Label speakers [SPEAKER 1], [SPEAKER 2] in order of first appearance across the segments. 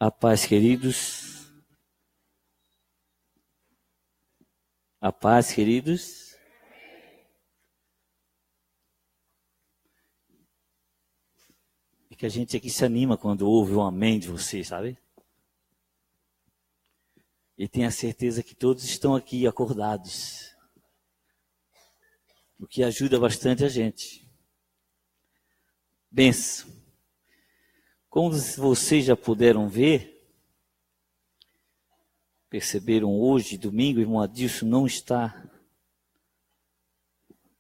[SPEAKER 1] A paz, queridos. A paz, queridos. É que a gente aqui se anima quando ouve um amém de vocês, sabe? E tem a certeza que todos estão aqui acordados. O que ajuda bastante a gente. Benção. Como vocês já puderam ver, perceberam hoje, domingo, o irmão Adilson não está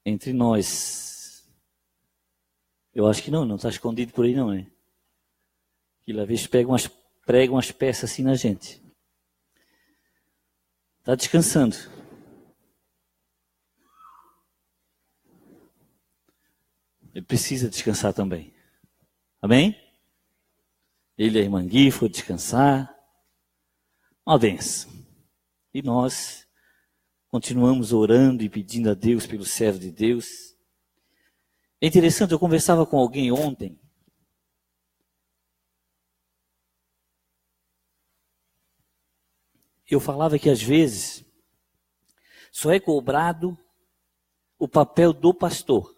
[SPEAKER 1] entre nós. Eu acho que não está escondido por aí não, né? Que às vezes pregam umas peças assim na gente. Está descansando. Ele precisa descansar também. Amém? Ele e a irmã Gui foram descansar. Uma benção. E nós continuamos orando e pedindo a Deus pelo servo de Deus. É interessante, eu conversava com alguém ontem. Eu falava que às vezes só é cobrado o papel do pastor.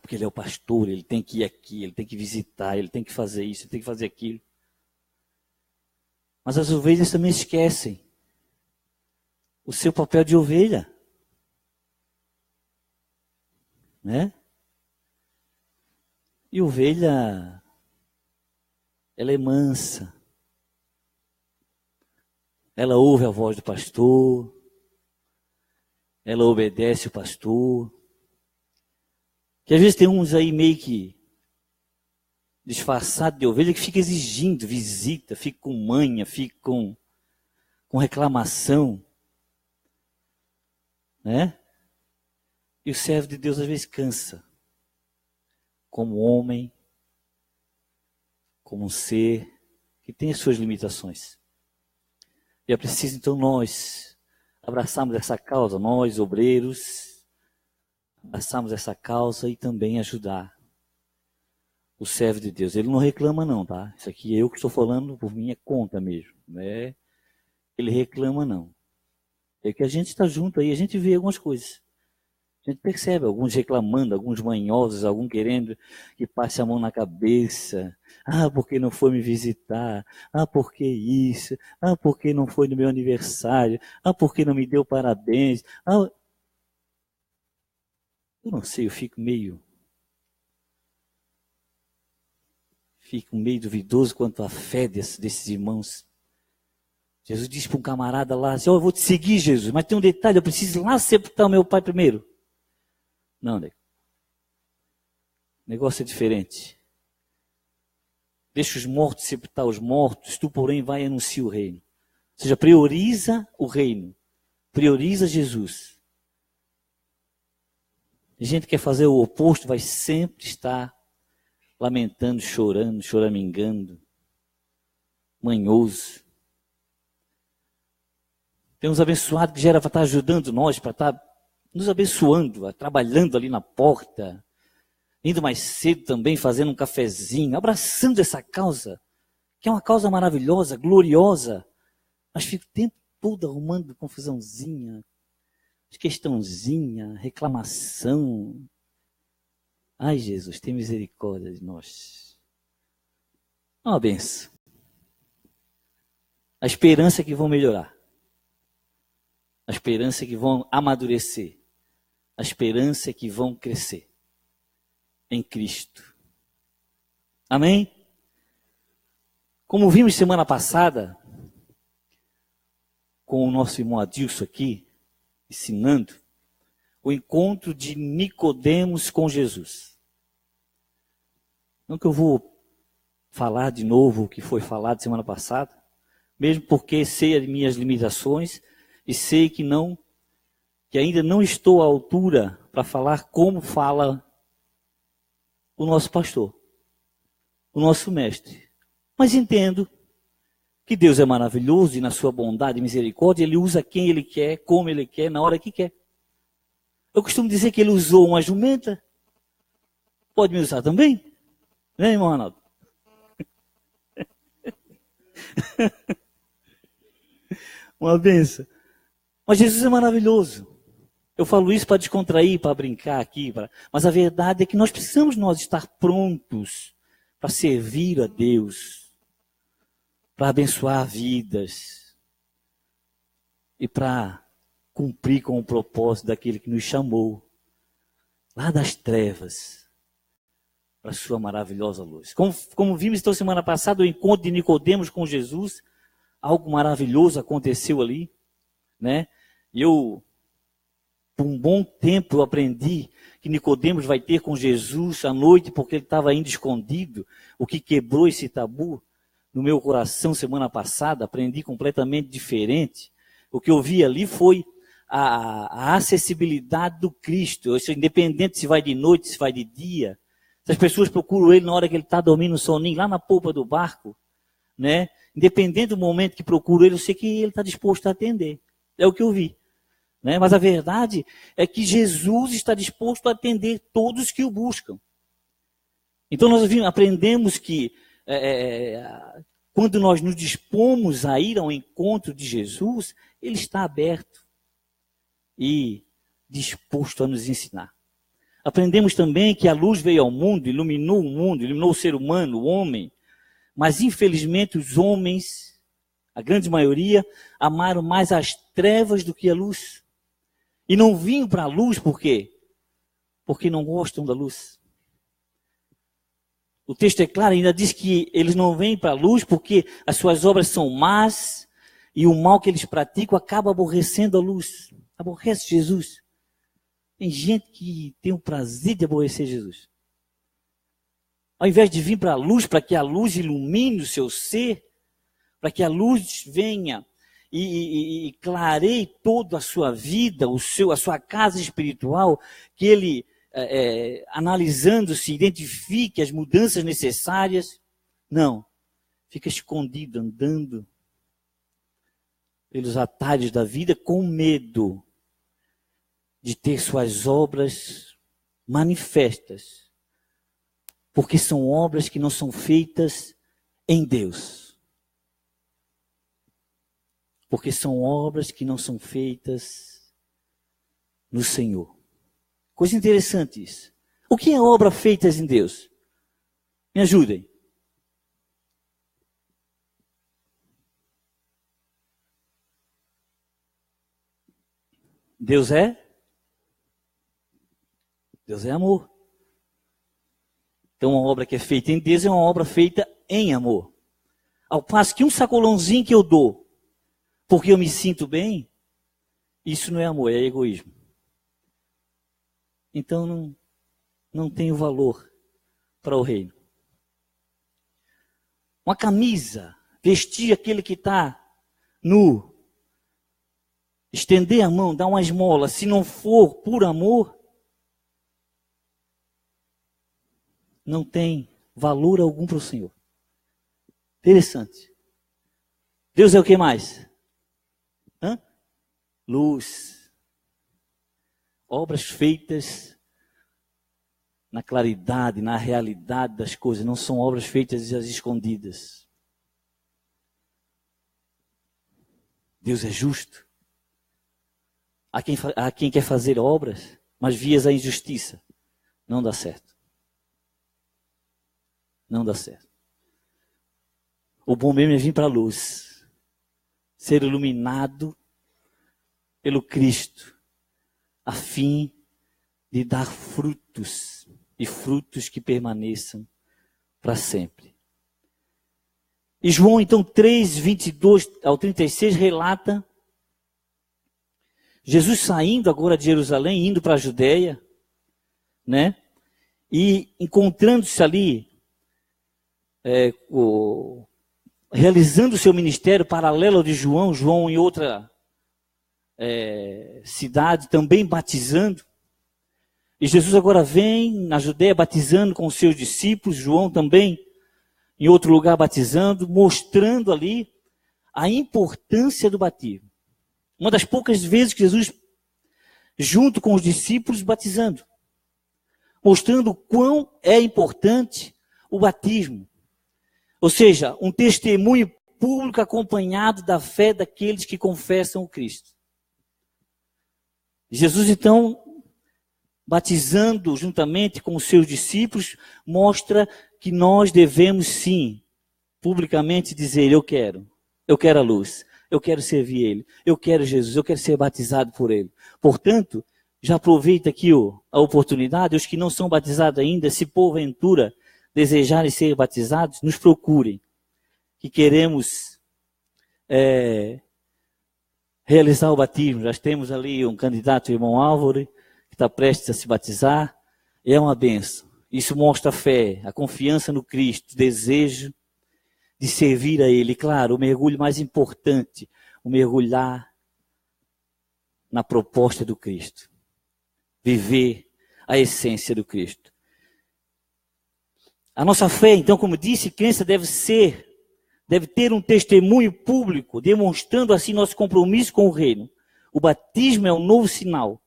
[SPEAKER 1] Porque ele é o pastor, ele tem que ir aqui, ele tem que visitar, ele tem que fazer isso, ele tem que fazer aquilo. Mas as ovelhas também esquecem o seu papel de ovelha. Né? E ovelha, ela é mansa. Ela ouve a voz do pastor. Ela obedece o pastor. Que às vezes tem uns aí meio que disfarçado de ovelha que fica exigindo visita, fica com manha, fica com reclamação. Né? E o servo de Deus às vezes cansa. Como homem, como um ser que tem as suas limitações. E é preciso então nós abraçarmos essa causa, nós obreiros, abraçarmos essa causa e também ajudar o servo de Deus. Ele não reclama não, tá? Isso aqui é eu que estou falando por minha conta mesmo, né? Ele reclama não. É que a gente está junto aí, a gente vê algumas coisas. A gente percebe alguns reclamando, alguns manhosos, alguns querendo que passe a mão na cabeça. Porque não foi me visitar? Porque isso? Porque não foi no meu aniversário? Porque não me deu parabéns? Eu não sei, eu fico meio duvidoso quanto à fé desses irmãos. Jesus disse para um camarada lá, assim, eu vou te seguir, Jesus, mas tem um detalhe, eu preciso ir lá sepultar o meu pai primeiro. Não, nego. O negócio é diferente. Deixa os mortos sepultar os mortos, tu, porém, vai e anuncia o reino. Ou seja, prioriza o reino. Prioriza Jesus. A gente que quer fazer o oposto, vai sempre estar lamentando, chorando, choramingando, manhoso. Tem uns abençoados que já era para estar ajudando nós, para estar nos abençoando, trabalhando ali na porta, indo mais cedo também, fazendo um cafezinho, abraçando essa causa, que é uma causa maravilhosa, gloriosa, mas fica o tempo todo arrumando confusãozinha, questãozinha, reclamação. Ai, Jesus, tem misericórdia de nós. Uma benção. A esperança é que vão melhorar. A esperança é que vão amadurecer. A esperança é que vão crescer em Cristo. Amém? Como vimos semana passada, com o nosso irmão Adilson aqui, ensinando, o encontro de Nicodemos com Jesus. Não que eu vou falar de novo o que foi falado semana passada, mesmo porque sei as minhas limitações e sei que ainda não estou à altura para falar como fala o nosso pastor, o nosso mestre. Mas entendo que Deus é maravilhoso e na sua bondade e misericórdia Ele usa quem Ele quer, como Ele quer, na hora que quer. Eu costumo dizer que Ele usou uma jumenta, pode me usar também, né, irmão Ronaldo? Uma benção. Mas Jesus é maravilhoso. Eu falo isso para descontrair, para brincar aqui. Mas a verdade é que nós precisamos estar prontos para servir a Deus, para abençoar vidas e para cumprir com o propósito daquele que nos chamou lá das trevas para a sua maravilhosa luz. Como vimos então semana passada, o encontro de Nicodemos com Jesus, algo maravilhoso aconteceu ali, né? Por um bom tempo, eu aprendi que Nicodemos vai ter com Jesus à noite, porque ele estava ainda escondido, o que quebrou esse tabu no meu coração semana passada. Aprendi completamente diferente. O que eu vi ali foi a acessibilidade do Cristo. Independente se vai de noite, se vai de dia, se as pessoas procuram ele na hora que ele está dormindo um soninho, lá na polpa do barco, né? Independente do momento que procuram ele, eu sei que ele está disposto a atender. É o que eu vi. Né? Mas a verdade é que Jesus está disposto a atender todos que o buscam. Então nós aprendemos que quando nós nos dispomos a ir ao encontro de Jesus, ele está aberto e disposto a nos ensinar. Aprendemos também que a luz veio ao mundo, iluminou o mundo, iluminou o ser humano, o homem. Mas infelizmente os homens, a grande maioria, amaram mais as trevas do que a luz. E não vinham para a luz por quê? Porque não gostam da luz. O texto é claro, ainda diz que eles não vêm para a luz porque as suas obras são más e o mal que eles praticam acaba aborrecendo a luz. Aborrece Jesus. Tem gente que tem o prazer de aborrecer Jesus. Ao invés de vir para a luz, para que a luz ilumine o seu ser, para que a luz venha e clareie toda a sua vida, a sua casa espiritual, que ele, analisando-se, identifique as mudanças necessárias. Não, fica escondido, andando pelos atalhos da vida com medo de ter suas obras manifestas, porque são obras que não são feitas em Deus. Porque são obras que não são feitas no Senhor. Coisa interessante isso. O que é obra feita em Deus? Me ajudem. Deus é amor. Então, uma obra que é feita em Deus é uma obra feita em amor. Ao passo que um sacolãozinho que eu dou, porque eu me sinto bem, isso não é amor, é egoísmo. Então, não tem valor para o reino. Uma camisa, vestir aquele que está nu, estender a mão, dar uma esmola, se não for por amor, não tem valor algum para o Senhor. Interessante. Deus é o que mais? Luz. Obras feitas na claridade, na realidade das coisas. Não são obras feitas às escondidas. Deus é justo. Há quem quer fazer obras, mas vias a injustiça. Não dá certo. Não dá certo. O bom mesmo é vir para a luz. Ser iluminado pelo Cristo, a fim de dar frutos, e frutos que permaneçam para sempre. E João, então, 3, 22 ao 36, relata Jesus saindo agora de Jerusalém, indo para a Judéia, né? E encontrando-se ali, realizando o seu ministério paralelo ao de João, João em outra cidade, também batizando. E Jesus agora vem na Judéia batizando com os seus discípulos, João também em outro lugar batizando, mostrando ali a importância do batismo. Uma das poucas vezes que Jesus, junto com os discípulos, batizando, mostrando o quão é importante o batismo. Ou seja, um testemunho público acompanhado da fé daqueles que confessam o Cristo. Jesus, então, batizando juntamente com os seus discípulos, mostra que nós devemos sim, publicamente dizer, eu quero a luz, eu quero servir Ele, eu quero Jesus, eu quero ser batizado por Ele. Portanto, já aproveita aqui a oportunidade, os que não são batizados ainda, se porventura desejarem ser batizados, nos procurem, que queremos realizar o batismo. Já temos ali um candidato, o irmão Álvaro, que está prestes a se batizar, é uma bênção. Isso mostra a fé, a confiança no Cristo, o desejo de servir a Ele. Claro, o mergulho mais importante, o mergulhar na proposta do Cristo. Viver a essência do Cristo. A nossa fé, então, como disse, crença deve ter um testemunho público, demonstrando assim nosso compromisso com o reino. O batismo é um novo sinal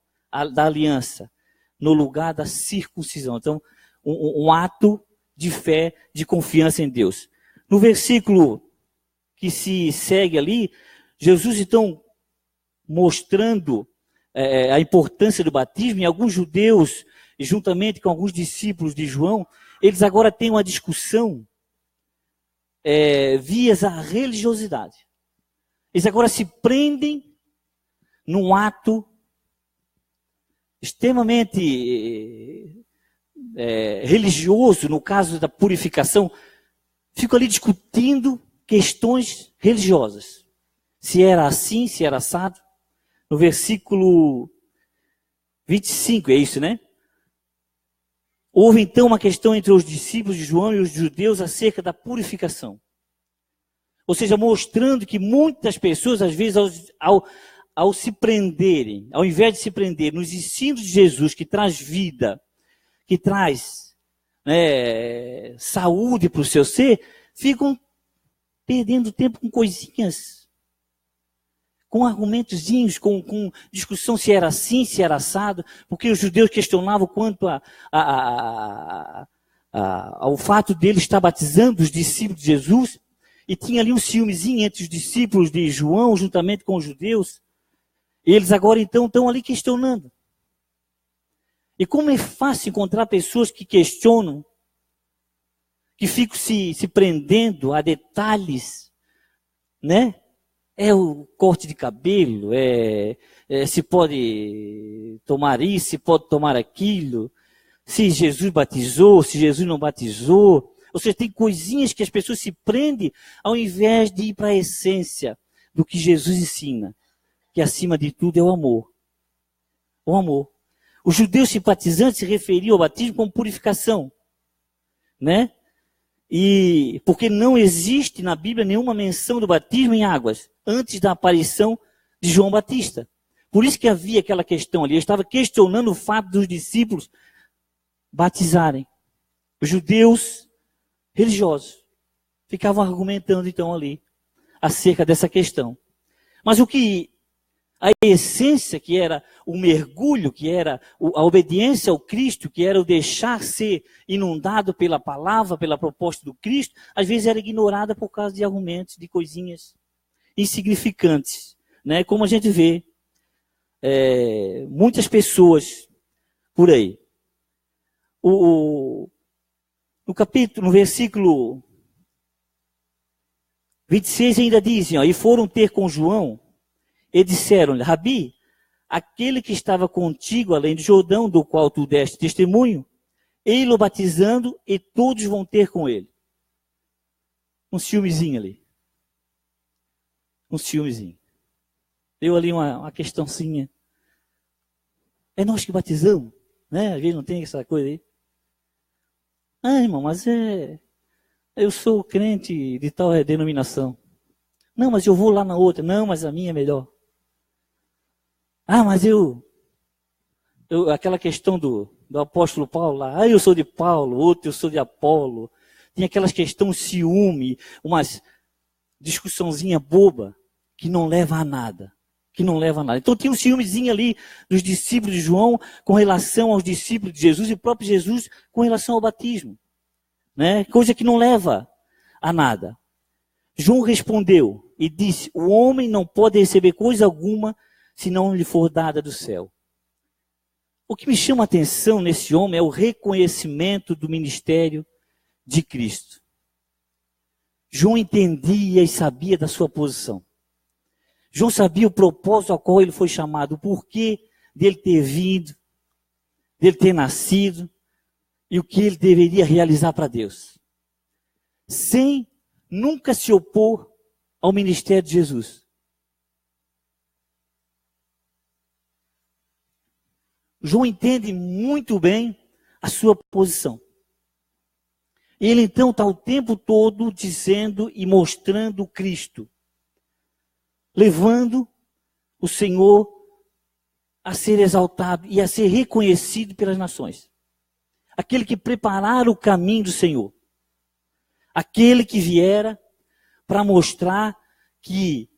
[SPEAKER 1] da aliança, no lugar da circuncisão. Então, um ato de fé, de confiança em Deus. No versículo que se segue ali, Jesus, então, mostrando a importância do batismo, e alguns judeus, juntamente com alguns discípulos de João, eles agora têm uma discussão vias à religiosidade. Eles agora se prendem num ato extremamente religioso, no caso da purificação, ficam ali discutindo questões religiosas. Se era assim, se era assado. No versículo 25, é isso, né? Houve então uma questão entre os discípulos de João e os judeus acerca da purificação. Ou seja, mostrando que muitas pessoas, às vezes, ao se prenderem, ao invés de se prender nos ensinos de Jesus, que traz vida, que traz saúde para o seu ser, ficam perdendo tempo com coisinhas, com argumentozinhos, com discussão se era assim, se era assado, porque os judeus questionavam quanto ao fato dele estar batizando os discípulos de Jesus, e tinha ali um ciúmezinho entre os discípulos de João, juntamente com os judeus, e eles agora então estão ali questionando. E como é fácil encontrar pessoas que questionam, que ficam se prendendo a detalhes, né? É o corte de cabelo, se pode tomar isso, se pode tomar aquilo, se Jesus batizou, se Jesus não batizou. Ou seja, tem coisinhas que as pessoas se prendem ao invés de ir para a essência do que Jesus ensina, que acima de tudo é o amor. O amor. Os judeus simpatizantes se referiam ao batismo como purificação, né? E porque não existe na Bíblia nenhuma menção do batismo em águas antes da aparição de João Batista. Por isso que havia aquela questão ali. Eu estava questionando o fato dos discípulos batizarem. Os judeus religiosos ficavam argumentando então ali acerca dessa questão. Mas o que a essência, que era o mergulho, que era a obediência ao Cristo, que era o deixar ser inundado pela palavra, pela proposta do Cristo, às vezes era ignorada por causa de argumentos, de coisinhas insignificantes, né? Como a gente vê muitas pessoas por aí. No versículo 26 ainda dizem, e foram ter com João, e disseram-lhe, Rabi, aquele que estava contigo além do Jordão, do qual tu deste testemunho, ele-o batizando e todos vão ter com ele. Um ciúmezinho ali. Um ciúmezinho. Deu ali uma questãozinha. É nós que batizamos, né? Às vezes não tem essa coisa aí. Ah, irmão, mas eu sou crente de tal denominação. Não, mas eu vou lá na outra. Não, mas a minha é melhor. Ah, mas aquela questão do apóstolo Paulo lá, eu sou de Paulo, outro eu sou de Apolo. Tinha aquelas questões ciúme, umas discussãozinha boba, que não leva a nada. Que não leva a nada. Então tinha um ciúmezinho ali dos discípulos de João com relação aos discípulos de Jesus e o próprio Jesus com relação ao batismo. Né? Coisa que não leva a nada. João respondeu e disse: o homem não pode receber coisa alguma se não lhe for dada do céu. O que me chama a atenção nesse homem é o reconhecimento do ministério de Cristo. João entendia e sabia da sua posição. João sabia o propósito ao qual ele foi chamado, o porquê dele ter vindo, dele ter nascido e o que ele deveria realizar para Deus. Sem nunca se opor ao ministério de Jesus. João entende muito bem a sua posição. Ele então está o tempo todo dizendo e mostrando Cristo, levando o Senhor a ser exaltado e a ser reconhecido pelas nações. Aquele que preparara o caminho do Senhor. Aquele que viera para mostrar que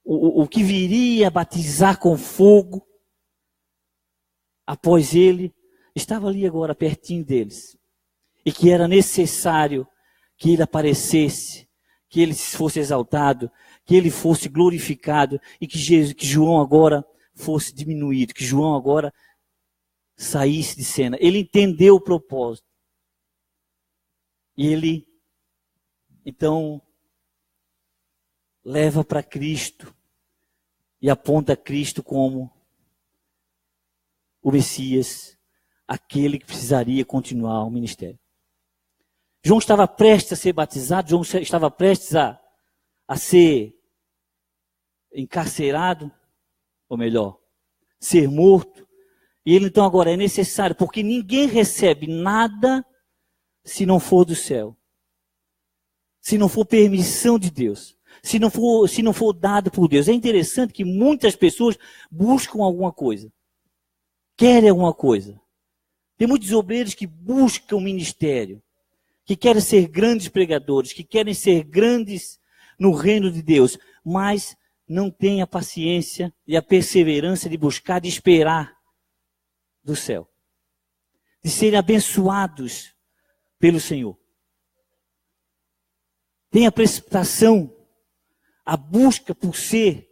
[SPEAKER 1] o que viria a batizar com fogo, após ele, estava ali agora pertinho deles. E que era necessário que ele aparecesse, que ele fosse exaltado, que ele fosse glorificado e que João agora fosse diminuído, que João agora saísse de cena. Ele entendeu o propósito. E ele, então, leva para Cristo e aponta Cristo como o Messias, aquele que precisaria continuar o ministério. João estava prestes a ser batizado, João estava prestes a ser encarcerado, ou melhor, ser morto. E ele então agora é necessário, porque ninguém recebe nada se não for do céu. Se não for permissão de Deus. Se não for dado por Deus. É interessante que muitas pessoas buscam alguma coisa. Querem alguma coisa. Tem muitos obreiros que buscam ministério. Que querem ser grandes pregadores. Que querem ser grandes no reino de Deus. Mas não têm a paciência e a perseverança de buscar, de esperar do céu. De serem abençoados pelo Senhor. Tem a precipitação, a busca por ser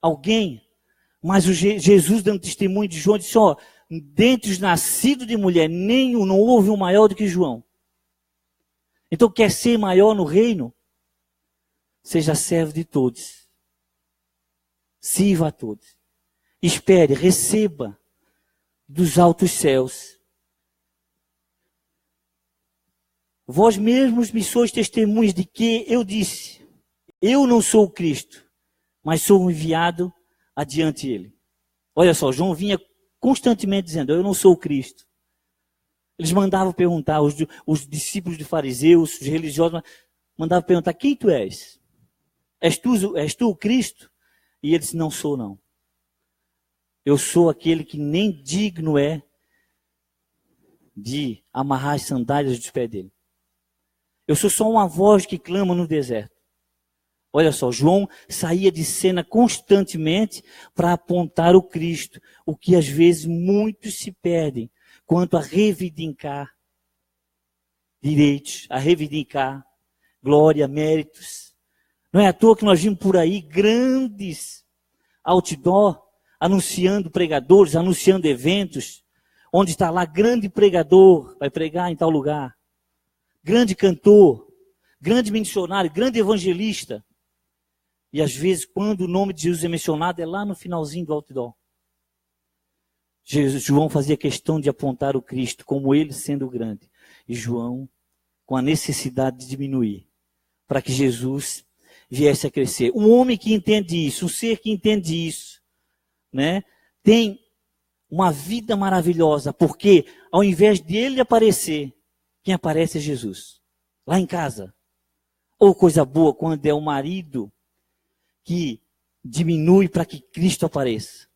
[SPEAKER 1] alguém, mas Jesus dando testemunho de João, disse, dentre os nascidos de mulher, nenhum, não houve um maior do que João. Então quer ser maior no reino? Seja servo de todos. Sirva a todos. Espere, receba dos altos céus. Vós mesmos me sois testemunhas de que eu disse, eu não sou o Cristo, mas sou o enviado adiante dele. Olha só, João vinha constantemente dizendo, eu não sou o Cristo. Eles mandavam perguntar, os discípulos de fariseus, os religiosos, mandavam perguntar, quem tu és? És tu o Cristo? E ele disse, não sou não. Eu sou aquele que nem digno é de amarrar as sandálias dos pés dele. Eu sou só uma voz que clama no deserto. Olha só, João saía de cena constantemente para apontar o Cristo, o que às vezes muitos se perdem quanto a reivindicar direitos, a reivindicar glória, méritos. Não é à toa que nós vimos por aí grandes outdoor anunciando pregadores, anunciando eventos, onde está lá grande pregador, vai pregar em tal lugar. Grande cantor, grande missionário, grande evangelista. E às vezes, quando o nome de Jesus é mencionado, é lá no finalzinho do outdoor. João fazia questão de apontar o Cristo como ele sendo grande. E João, com a necessidade de diminuir, para que Jesus viesse a crescer. Um homem que entende isso, um ser que entende isso, né, tem uma vida maravilhosa, porque ao invés dele aparecer, quem aparece é Jesus. Lá em casa. Ou coisa boa quando é o marido que diminui para que Cristo apareça.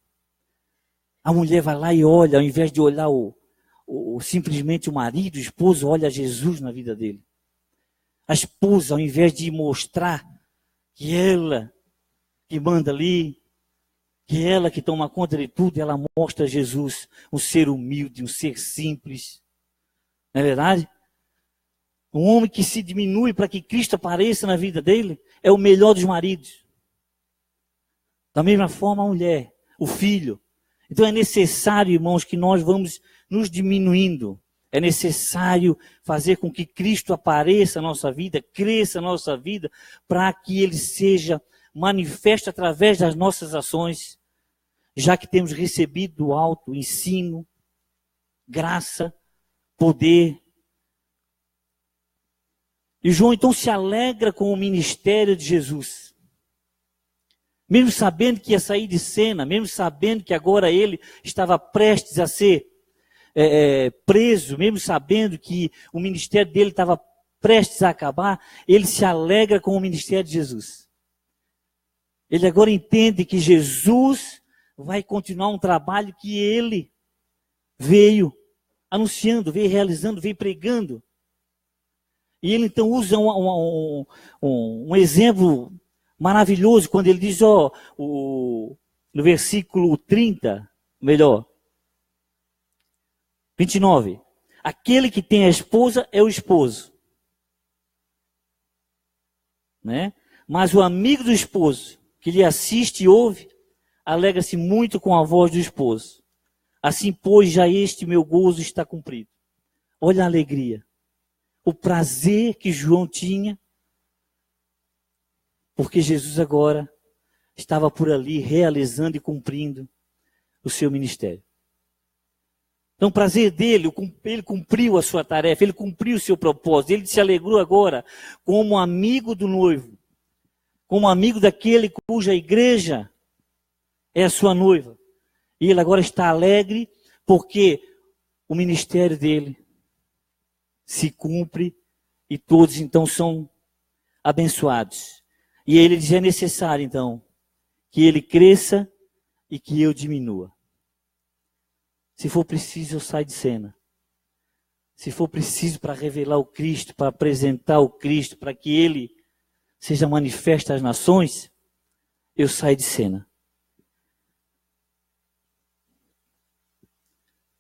[SPEAKER 1] A mulher vai lá e olha, ao invés de olhar simplesmente o marido, o esposo, olha Jesus na vida dele. A esposa, ao invés de mostrar que ela que manda ali, que ela que toma conta de tudo, ela mostra Jesus, um ser humilde, um ser simples. Não é verdade? Um homem que se diminui para que Cristo apareça na vida dele é o melhor dos maridos. Da mesma forma a mulher, o filho. Então é necessário, irmãos, que nós vamos nos diminuindo. É necessário fazer com que Cristo apareça na nossa vida, cresça na nossa vida, para que Ele seja manifesto através das nossas ações, já que temos recebido do alto ensino, graça, poder. E João então se alegra com o ministério de Jesus. Mesmo sabendo que ia sair de cena, mesmo sabendo que agora ele estava prestes a ser preso, mesmo sabendo que o ministério dele estava prestes a acabar, ele se alegra com o ministério de Jesus. Ele agora entende que Jesus vai continuar um trabalho que ele veio anunciando, veio realizando, veio pregando. E ele então usa um exemplo maravilhoso quando ele diz, no versículo 30, melhor, 29. Aquele que tem a esposa é o esposo. Né? Mas o amigo do esposo, que lhe assiste e ouve, alegra-se muito com a voz do esposo. Assim, pois, já este meu gozo está cumprido. Olha a alegria. O prazer que João tinha, porque Jesus agora estava por ali realizando e cumprindo o seu ministério. Então o prazer dele, ele cumpriu a sua tarefa, ele cumpriu o seu propósito, ele se alegrou agora como amigo do noivo, como amigo daquele cuja igreja é a sua noiva. E ele agora está alegre porque o ministério dele se cumpre e todos então são abençoados. E ele diz, é necessário então que ele cresça e que eu diminua. Se for preciso, eu saio de cena. Se for preciso para revelar o Cristo, para apresentar o Cristo, para que ele seja manifesto às nações, eu saio de cena.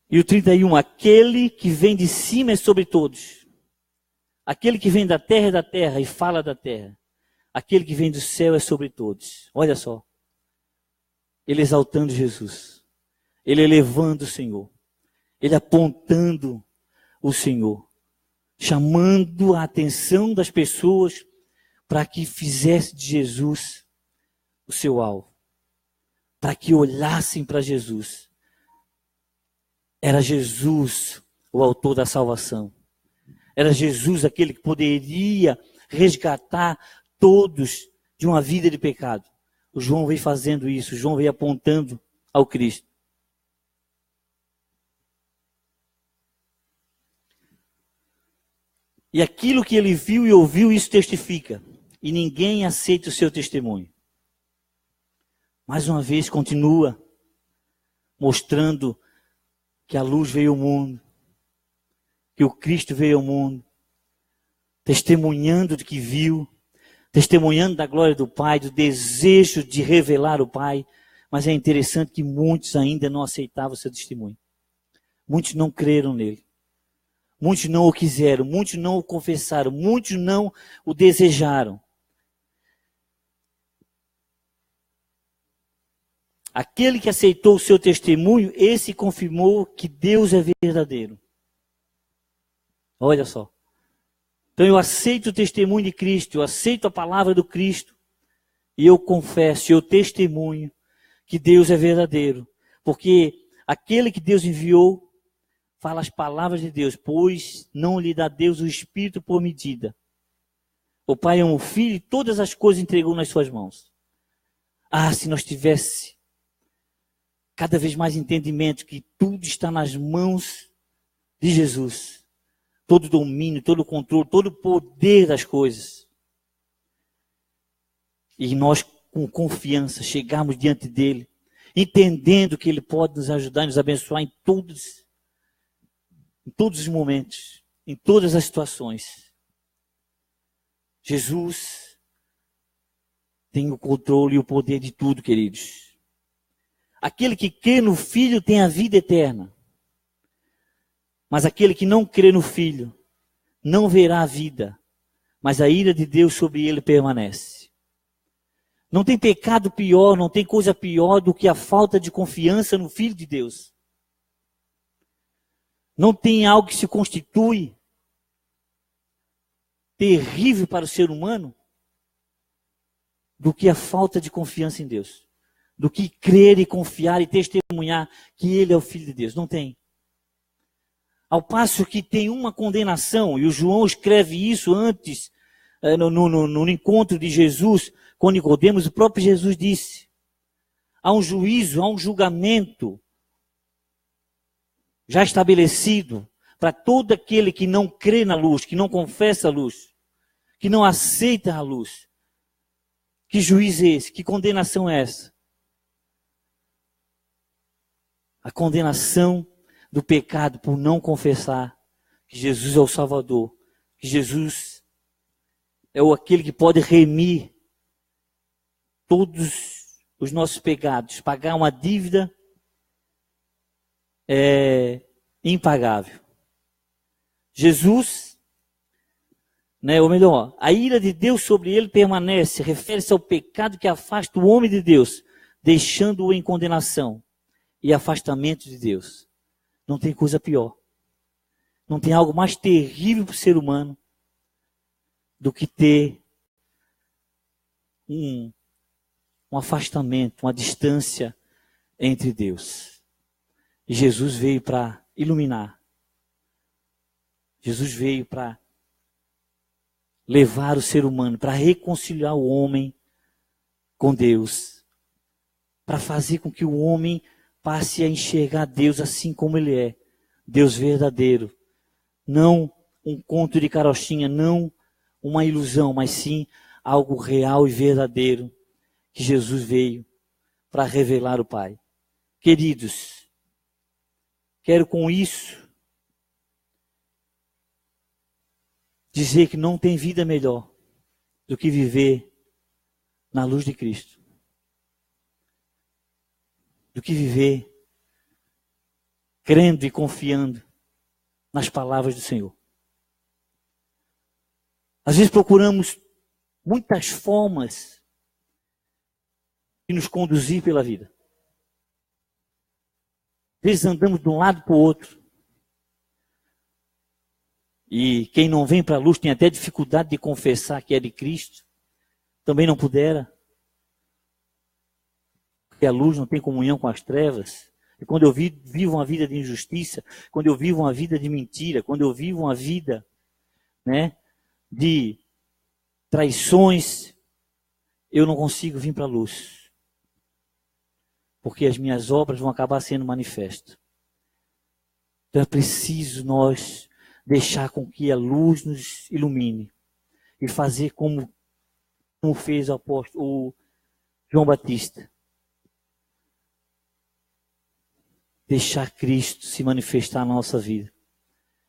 [SPEAKER 1] E o 31, aquele que vem de cima é sobre todos. Aquele que vem da terra é da terra e fala da terra. Aquele que vem do céu é sobre todos. Olha só. Ele exaltando Jesus. Ele elevando o Senhor. Ele apontando o Senhor. Chamando a atenção das pessoas para que fizesse de Jesus o seu alvo. Para que olhassem para Jesus. Era Jesus o autor da salvação. Era Jesus aquele que poderia resgatar todos de uma vida de pecado. O João veio fazendo isso, o João veio apontando ao Cristo. E aquilo que ele viu e ouviu, isso testifica. E ninguém aceita o seu testemunho. Mais uma vez, continua mostrando que a luz veio ao mundo. Que o Cristo veio ao mundo. Testemunhando do que viu. Testemunhando da glória do Pai, do desejo de revelar o Pai. Mas é interessante que muitos ainda não aceitavam o seu testemunho. Muitos não creram nele. Muitos não o quiseram, muitos não o confessaram, muitos não o desejaram. Aquele que aceitou o seu testemunho, esse confirmou que Deus é verdadeiro. Olha só. Então eu aceito o testemunho de Cristo, eu aceito a palavra do Cristo, e eu confesso, eu testemunho que Deus é verdadeiro. Porque aquele que Deus enviou, fala as palavras de Deus, pois não lhe dá Deus o Espírito por medida. O Pai ama o Filho e todas as coisas entregou nas suas mãos. Ah, se nós tivéssemos cada vez mais entendimento que tudo está nas mãos de Jesus. Todo domínio, todo controle, todo poder das coisas. E nós, com confiança, chegarmos diante dele, entendendo que ele pode nos ajudar e nos abençoar em todos os momentos, em todas as situações. Jesus tem o controle e o poder de tudo, queridos. Aquele que crê no Filho tem a vida eterna. Mas aquele que não crê no Filho não verá a vida, mas a ira de Deus sobre ele permanece. Não tem pecado pior, não tem coisa pior do que a falta de confiança no Filho de Deus. Não tem algo que se constitui terrível para o ser humano do que a falta de confiança em Deus. Do que crer e confiar e testemunhar que Ele é o Filho de Deus. Não tem. Ao passo que tem uma condenação, e o João escreve isso antes, no encontro de Jesus com Nicodemos, o próprio Jesus disse, há um juízo, há um julgamento já estabelecido para todo aquele que não crê na luz, que não confessa a luz, que não aceita a luz. Que juízo é esse? Que condenação é essa? A condenação do pecado por não confessar que Jesus é o Salvador, que Jesus é aquele que pode remir todos os nossos pecados, pagar uma dívida impagável. Jesus, ou melhor, a ira de Deus sobre ele permanece, refere-se ao pecado que afasta o homem de Deus, deixando-o em condenação e afastamento de Deus. Não tem coisa pior. Não tem algo mais terrível para o ser humano do que ter um afastamento, uma distância entre Deus. E Jesus veio para iluminar. Jesus veio para levar o ser humano, para reconciliar o homem com Deus. Para fazer com que o homem passe a enxergar Deus assim como Ele é. Deus verdadeiro. Não um conto de carochinha, não uma ilusão, mas sim algo real e verdadeiro que Jesus veio para revelar o Pai. Queridos, quero com isso dizer que não tem vida melhor do que viver na luz de Cristo. Do que viver crendo e confiando nas palavras do Senhor. Às vezes procuramos muitas formas de nos conduzir pela vida. Às vezes andamos de um lado para o outro. E quem não vem para a luz tem até dificuldade de confessar que é de Cristo. Também não pudera. Porque a luz não tem comunhão com as trevas. E quando eu vivo uma vida de injustiça, quando eu vivo uma vida de mentira, quando eu vivo uma vida, de traições, eu não consigo vir para a luz. Porque as minhas obras vão acabar sendo manifestas. Então é preciso nós deixar com que a luz nos ilumine e fazer como fez o apóstolo João Batista. Deixar Cristo se manifestar na nossa vida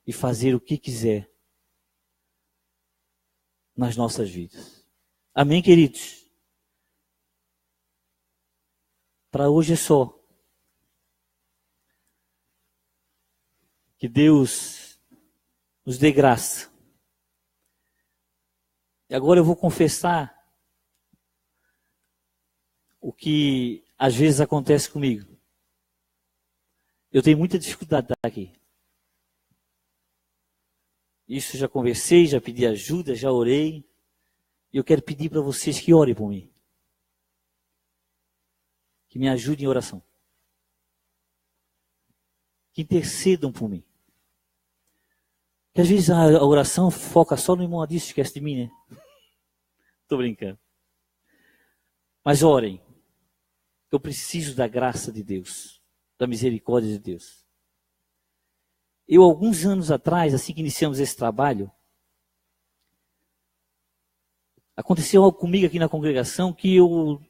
[SPEAKER 1] e fazer o que quiser nas nossas vidas. Amém, queridos? Para hoje é só. Que Deus nos dê graça. E agora eu vou confessar o que às vezes acontece comigo. Eu tenho muita dificuldade de estar aqui. Isso já conversei, já pedi ajuda, já orei. E eu quero pedir para vocês que orem por mim. Que me ajudem em oração. Que intercedam por mim. Porque às vezes a oração foca só no irmão Adilson, esquece de mim, né? Estou brincando. Mas orem. Eu preciso da graça de Deus. Da misericórdia de Deus. Eu, alguns anos atrás, assim que iniciamos esse trabalho, aconteceu algo comigo aqui na congregação que eu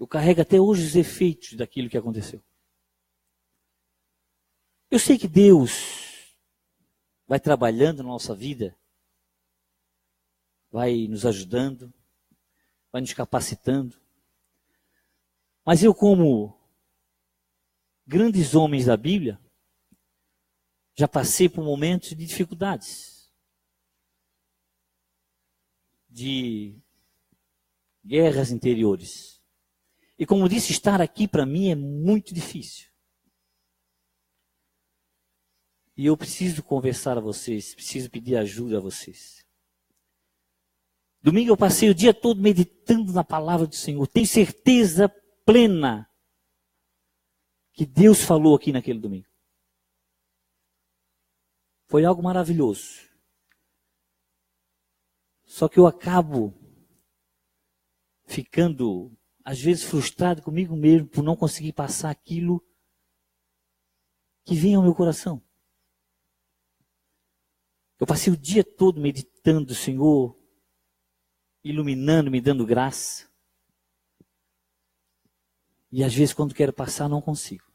[SPEAKER 1] carrego até hoje os efeitos daquilo que aconteceu. Eu sei que Deus vai trabalhando na nossa vida, vai nos ajudando, vai nos capacitando. Mas eu, como grandes homens da Bíblia, Já passei por momentos de dificuldades, de guerras interiores. E como disse, estar aqui para mim é muito difícil. E eu preciso conversar a vocês, preciso pedir ajuda a vocês. Domingo eu passei o dia todo meditando na palavra do Senhor. Tenho certeza plena que Deus falou aqui naquele domingo. Foi algo maravilhoso. Só que eu acabo ficando, às vezes, frustrado comigo mesmo por não conseguir passar aquilo que vem ao meu coração. Eu passei o dia todo meditando, Senhor, iluminando, me dando graça. E às vezes, quando quero passar, não consigo.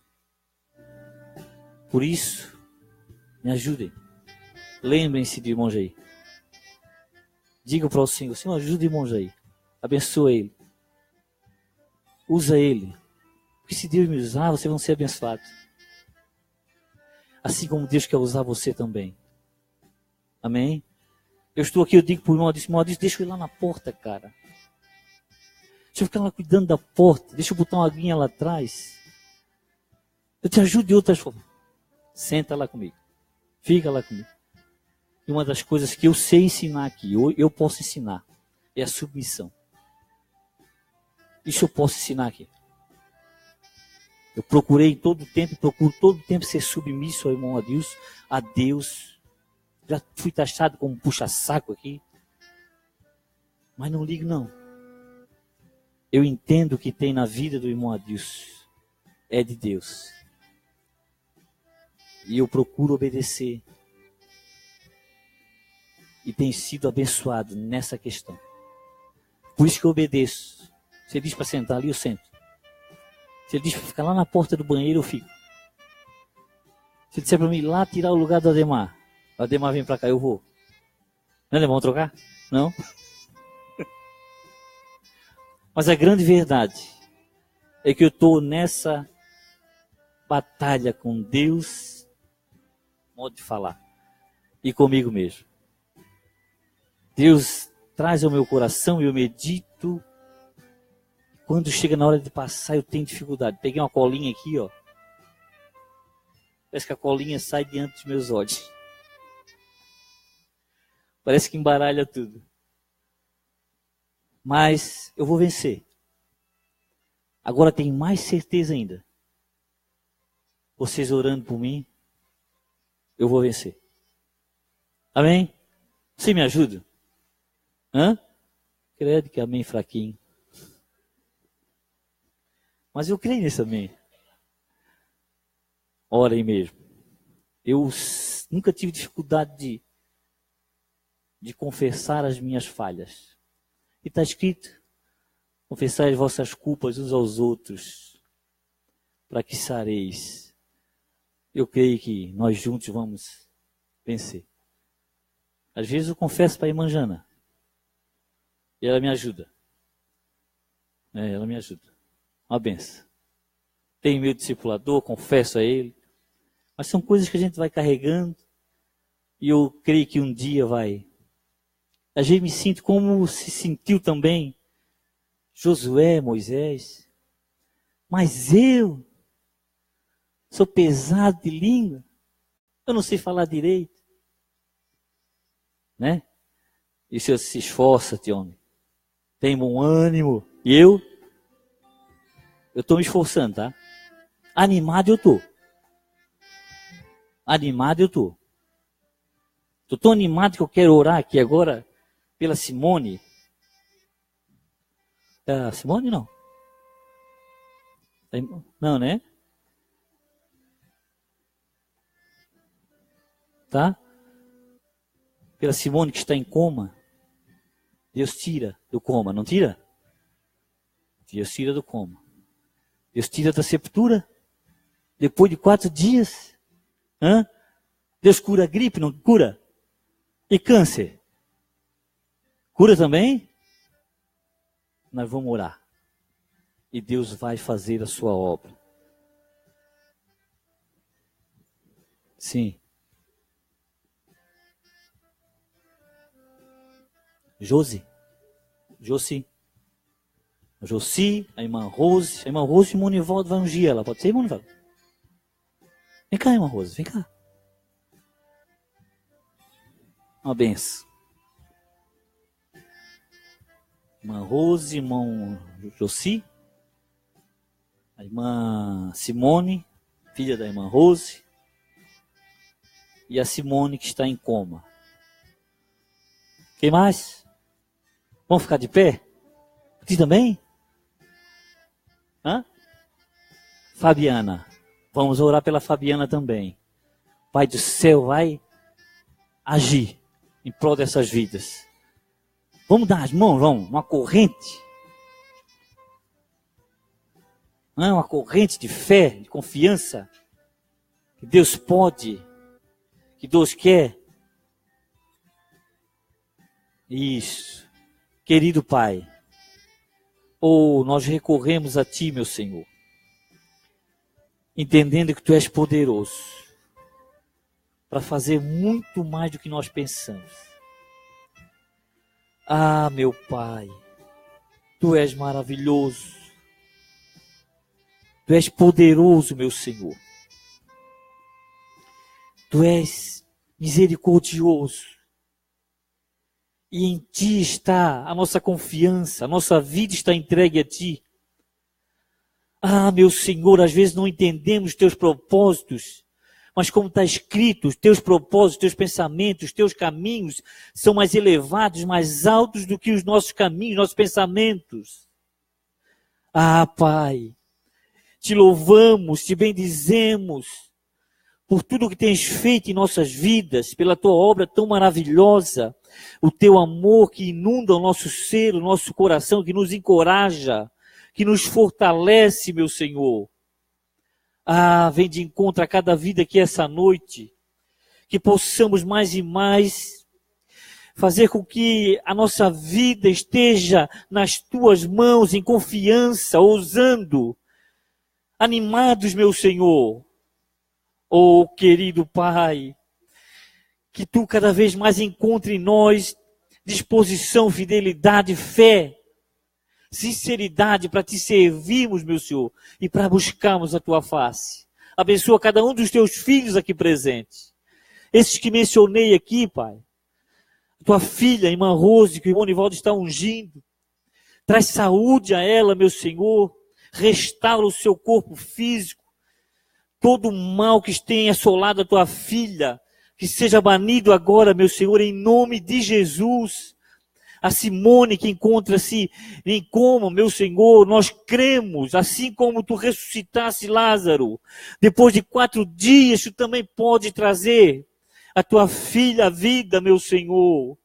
[SPEAKER 1] Por isso, me ajudem. Lembrem-se do irmão Jair. Digam para o Senhor, Senhor, ajuda o irmão Jair. Abençoa ele. Usa ele. Porque se Deus me usar, vocês vão ser abençoados. Assim como Deus quer usar você também. Amém? Eu estou aqui, eu digo para o irmão, deixa eu ir lá na porta, cara. Deixa eu ficar lá cuidando da porta. Deixa eu botar uma aguinha lá atrás. Eu te ajudo de outras formas. Senta lá comigo. Fica lá comigo. E uma das coisas que eu sei ensinar aqui, eu posso ensinar, é a submissão. Isso eu posso ensinar aqui. Eu procuro todo o tempo ser submisso ao irmão a Deus. Já fui taxado como puxa-saco aqui. Mas não ligo não. Eu entendo o que tem na vida do irmão Adilson. É de Deus. E eu procuro obedecer. E tenho sido abençoado nessa questão. Por isso que eu obedeço. Se ele diz para sentar ali, eu sento. Se ele diz para ficar lá na porta do banheiro, eu fico. Se ele disser para mim ir lá tirar o lugar do Ademar, o Ademar vem para cá, eu vou. Não, Ademar, vamos trocar? Não? Mas a grande verdade é que eu estou nessa batalha com Deus, modo de falar, e comigo mesmo. Deus traz ao meu coração e eu medito. Quando chega na hora de passar, eu tenho dificuldade. Peguei uma colinha aqui, ó. Parece que a colinha sai diante dos meus olhos. Parece que embaralha tudo. Mas eu vou vencer. Agora tenho mais certeza ainda. Vocês orando por mim, eu vou vencer. Amém? Você me ajuda? Hã? Credo que amém fraquinho. Mas eu creio nesse amém. Orem mesmo. Eu nunca tive dificuldade de confessar as minhas falhas. E está escrito, confessai as vossas culpas uns aos outros, para que sareis. Eu creio que nós juntos vamos vencer. Às vezes eu confesso para a irmã Jana. E ela me ajuda. Ela me ajuda. Uma benção. Tenho meu discipulador, confesso a ele. Mas são coisas que a gente vai carregando. E eu creio que um dia vai. Às vezes me sinto como se sentiu também Josué, Moisés. Mas eu sou pesado de língua. Eu não sei falar direito. Né? E o Senhor se esforça, homem. Tem bom ânimo. E eu estou me esforçando, tá? Animado eu estou. Animado eu estou. Estou tão animado que eu quero orar aqui agora pela Simone. Simone não. Não, né? Tá? Pela Simone que está em coma. Deus tira do coma, não tira? Deus tira do coma. Deus tira da sepultura. Depois de 4 dias. Deus cura a gripe, não cura? E câncer? Cura também? Nós vamos orar. E Deus vai fazer a sua obra. Sim. Josi, a irmã Rose. A irmã Rose e o Monivaldo vai ungir ela. Pode ser, Monivaldo? Vem cá, irmã Rose, vem cá. Uma benção. Irmã Rose, irmão Josi. A irmã Simone, filha da irmã Rose. E a Simone que está em coma. Quem mais? Vamos ficar de pé? Você também? Hã? Fabiana. Vamos orar pela Fabiana também. Pai do céu, vai agir em prol dessas vidas. Vamos dar as mãos, vamos. Uma corrente. Uma corrente de fé, de confiança. Que Deus pode. Que Deus quer. Isso. Querido Pai. Nós recorremos a Ti, meu Senhor. Entendendo que Tu és poderoso. Para fazer muito mais do que nós pensamos. Ah, meu Pai. Tu és maravilhoso. Tu és poderoso, meu Senhor. Tu és misericordioso. E em Ti está a nossa confiança, a nossa vida está entregue a Ti. Ah, meu Senhor, às vezes não entendemos Teus propósitos, mas como está escrito, os Teus propósitos, Teus pensamentos, Teus caminhos são mais elevados, mais altos do que os nossos caminhos, nossos pensamentos. Ah, Pai, Te louvamos, Te bendizemos por tudo que Tens feito em nossas vidas, pela Tua obra tão maravilhosa, o Teu amor que inunda o nosso ser, o nosso coração, que nos encoraja, que nos fortalece, meu Senhor. Ah, vem de encontro a cada vida aqui essa noite, que possamos mais e mais fazer com que a nossa vida esteja nas Tuas mãos, em confiança, ousando, animados, meu Senhor. Oh, querido Pai, que Tu cada vez mais encontre em nós disposição, fidelidade, fé, sinceridade para Te servirmos, meu Senhor, e para buscarmos a Tua face. Abençoa cada um dos Teus filhos aqui presentes. Esses que mencionei aqui, Pai. Tua filha, a irmã Rose, que o irmão Nivaldo está ungindo. Traz saúde a ela, meu Senhor. Restaura o seu corpo físico. Todo o mal que tenha assolado a Tua filha, que seja banido agora, meu Senhor, em nome de Jesus. A Simone que encontra-se em coma, meu Senhor, nós cremos, assim como Tu ressuscitaste Lázaro, depois de 4 dias, Tu também pode trazer a Tua filha à vida, meu Senhor.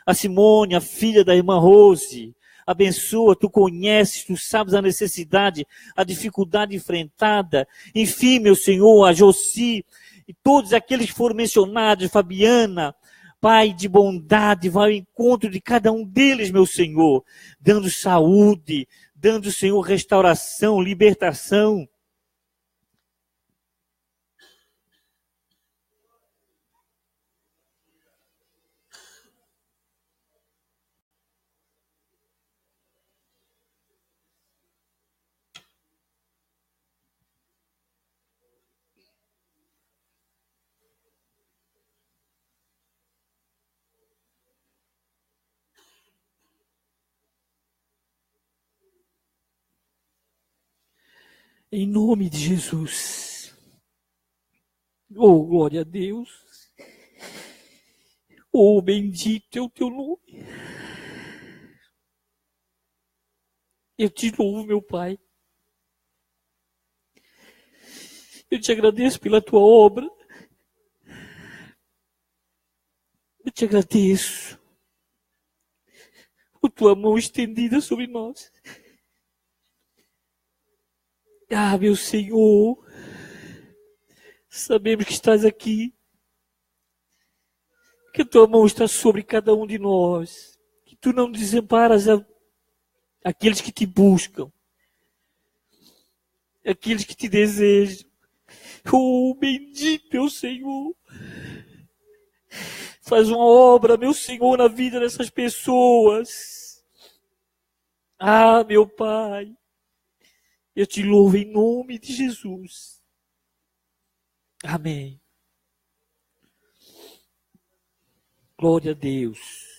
[SPEAKER 1] A Simone, a filha da irmã Rose, abençoa, Tu conheces, Tu sabes a necessidade, a dificuldade enfrentada. Enfim, meu Senhor, a Josi e todos aqueles que foram mencionados, Fabiana, Pai de bondade, vai ao encontro de cada um deles, meu Senhor, dando saúde, dando, Senhor, restauração, libertação. Em nome de Jesus. Oh, glória a Deus. Oh, bendito é o Teu nome. Eu Te louvo, meu Pai. Eu Te agradeço pela Tua obra. Eu Te agradeço por Tua mão estendida sobre nós. Ah, meu Senhor, sabemos que estás aqui, que a Tua mão está sobre cada um de nós, que Tu não desamparas aqueles que Te buscam, aqueles que Te desejam. Oh, bendito é o Senhor. Faz uma obra, meu Senhor, na vida dessas pessoas. Ah, meu Pai, eu te louvo em nome de Jesus. Amém. Glória a Deus.